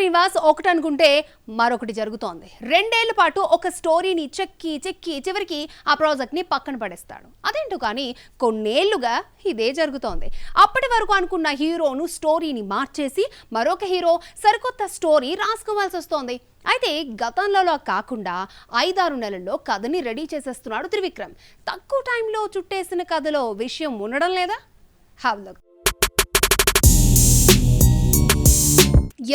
శ్రీనివాస్ ఒకటి అనుకుంటే మరొకటి జరుగుతోంది. 2 ఏళ్ల పాటు ఒక స్టోరీని చెక్కి చివరికి ఆ ప్రాజెక్ట్ ని పక్కన పడేస్తాడు. అదేంటో కానీ కొన్నేళ్లుగా ఇదే జరుగుతోంది. అప్పటి వరకు అనుకున్న హీరోను స్టోరీని మార్చేసి మరొక హీరో సరికొత్త స్టోరీ రాసుకోవాల్సి వస్తోంది. అయితే గతంలో కాకుండా 5-6 నెలల్లో కథని రెడీ చేసేస్తున్నాడు త్రివిక్రమ్. తక్కువ టైంలో చుట్టేసిన కథలో విషయం ఉండడం లేదా? Have look.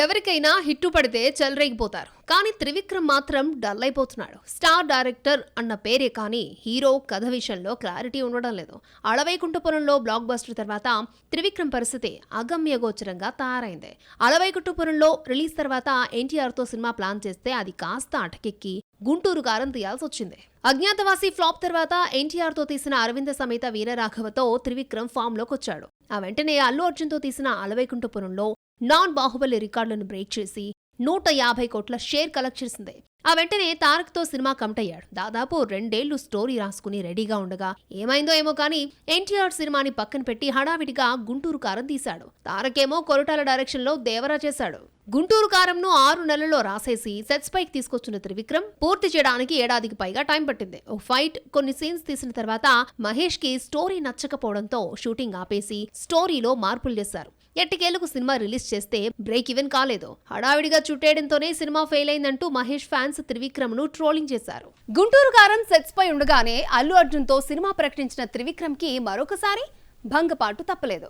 ఎవరికైనా హిట్టు పడితే చెలరేగిపోతారు, కానీ త్రివిక్రమ్ మాత్రం డల్ అయిపోతున్నాడు. స్టార్ డైరెక్టర్ అన్న పేరే కానీ హీరో కథ విషయంలో క్లారిటీ ఉండడం లేదు. అలవైకుంఠపురంలో బ్లాక్ బస్టర్ తర్వాత త్రివిక్రమ్ పరిస్థితి అగమ్యగోచరంగా తయారైంది. అలవైకుంఠపురంలో రిలీజ్ తర్వాత ఎన్టీఆర్తో సినిమా ప్లాన్ చేస్తే అది కాస్త అటకెక్కి గుంటూరు కారం తీయాల్సి వచ్చింది. అజ్ఞాతవాసి ఫ్లాప్ తర్వాత ఎన్టీఆర్తో తీసిన అరవింద సమేత వీరరాఘవతో త్రివిక్రమ్ ఫామ్ లోకి వచ్చాడు. ఆ వెంటనే అల్లు అర్జున్తో తీసిన అలవైకుంఠపురంలో నాన్ బాహుబలి రికార్డులను బ్రేక్ చేసి 150 కోట్ల షేర్ కలెక్ట్ చేసింది. ఆ వెంటనే తారక్తో సినిమా కమిట్ అయ్యాడు. దాదాపు 2 ఏళ్లు స్టోరీ రాసుకుని రెడీగా ఉండగా ఏమైందో ఏమో కానీ ఎన్టీఆర్ సినిమాని పక్కన పెట్టి హడావిడిగా గుంటూరు కారం తీశాడు. తారకేమో కొరటాల డైరెక్షన్ లో దేవరా చేశాడు. గుంటూరు కారంను 6 నెలల్లో రాసేసి సెట్స్ పైకి తీసుకొచ్చిన త్రివిక్రమ్ పూర్తి చేయడానికి ఏడాదికి పైగా టైం పట్టింది. ఓ ఫైట్, కొన్ని సీన్స్ తీసిన తర్వాత మహేష్ కి స్టోరీ నచ్చకపోవడంతో షూటింగ్ ఆపేసి స్టోరీలో మార్పులు చేశారు. ఎట్టకేలకు సినిమా రిలీజ్ చేస్తే బ్రేక్ ఈవెన్ కాలేదు. హడావిడిగా చుట్టేయడంతోనే సినిమా ఫెయిల్ అయిందంటూ మహేష్ ఫ్యాన్స్ త్రివిక్రమ్ ను ట్రోలింగ్ చేశారు. గుంటూరు కారం సెట్స్ పై ఉండగానే అల్లు అర్జున్ తో సినిమా ప్రకటించిన త్రివిక్రమ్ కి మరొకసారి భంగపాటు తప్పలేదు.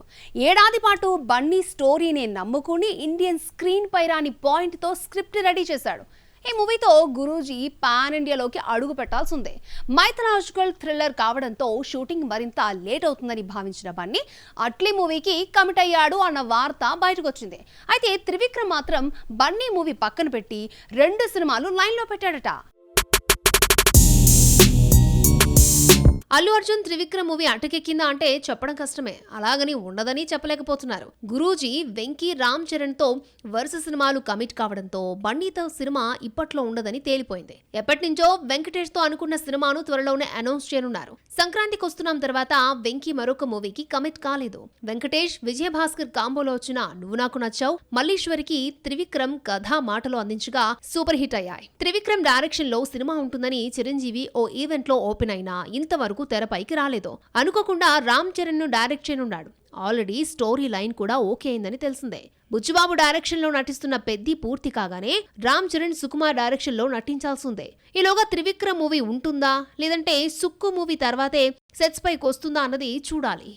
ఏడాది పాటు బన్నీ స్టోరీని నమ్ముకుని ఇండియన్ స్క్రీన్ పై రాని పాయింట్ తో స్క్రిప్ట్ రెడీ చేశాడు. ఈ మూవీతో గురూజీ పాన్ ఇండియాలోకి అడుగు పెట్టాల్సి ఉంది. మైథలాజికల్ థ్రిల్లర్ కావడంతో షూటింగ్ మరింత లేట్ అవుతుందని భావించిన బన్నీ అట్లీ మూవీకి కమిట్ అయ్యాడు అన్న వార్త బయటకు వచ్చింది. అయితే త్రివిక్రమ్ మాత్రం బన్నీ మూవీ పక్కన పెట్టి 2 సినిమాలు లైన్లో పెట్టాడట. అల్లు అర్జున్ త్రివిక్రమ్ మూవీ అటకెక్కిందా అంటే చెప్పడం కష్టమే. అలాగని ఉండదని చెప్పలేకపోతున్నారు. గురూజీ, వెంకీ, రామ్ చరణ్ తో వరుస సినిమాలు కమిట్ కావడంతో బన్నీతో సినిమా ఇప్పట్లో ఉండదని తేలిపోయింది. ఎప్పటినుంచో వెంకటేష్ తో అనుకున్న సినిమాను త్వరలోనే అనౌన్స్ చేయనున్నారు. సంక్రాంతికి వస్తున్నాం తర్వాత వెంకీ మరొక మూవీకి కమిట్ కాలేదు. వెంకటేష్, విజయభాస్కర్ కాంబోలో వచ్చిన నువ్వు నాకు నచ్చావు, మల్లీశ్వరికి త్రివిక్రమ్ కథ మాటలు అందించగా సూపర్ హిట్ అయ్యాయి. త్రివిక్రమ్ డైరెక్షన్ లో సినిమా ఉంటుందని చిరంజీవి ఓ ఈవెంట్ లో ఓపెన్ అయినా ఇంతవరకు తెరపైకి రాలేదు. అనుకోకుండా రామ్ చరణ్ ను డైరెక్ట్ చేయనున్నాడు. ఆల్రెడీ స్టోరీ లైన్ కూడా ఓకే అయిందని తెలిసిందే. బుచ్చిబాబు డైరెక్షన్ లో నటిస్తున్న పెద్ది పూర్తి కాగానే రామ్ చరణ్, సుకుమార్ డైరెక్షన్ లో నటించాల్సిందే. ఈలోగా త్రివిక్రమ్ మూవీ ఉంటుందా లేదంటే సుక్కు మూవీ తర్వాతే సెట్స్ పైకి వస్తుందా అన్నది చూడాలి.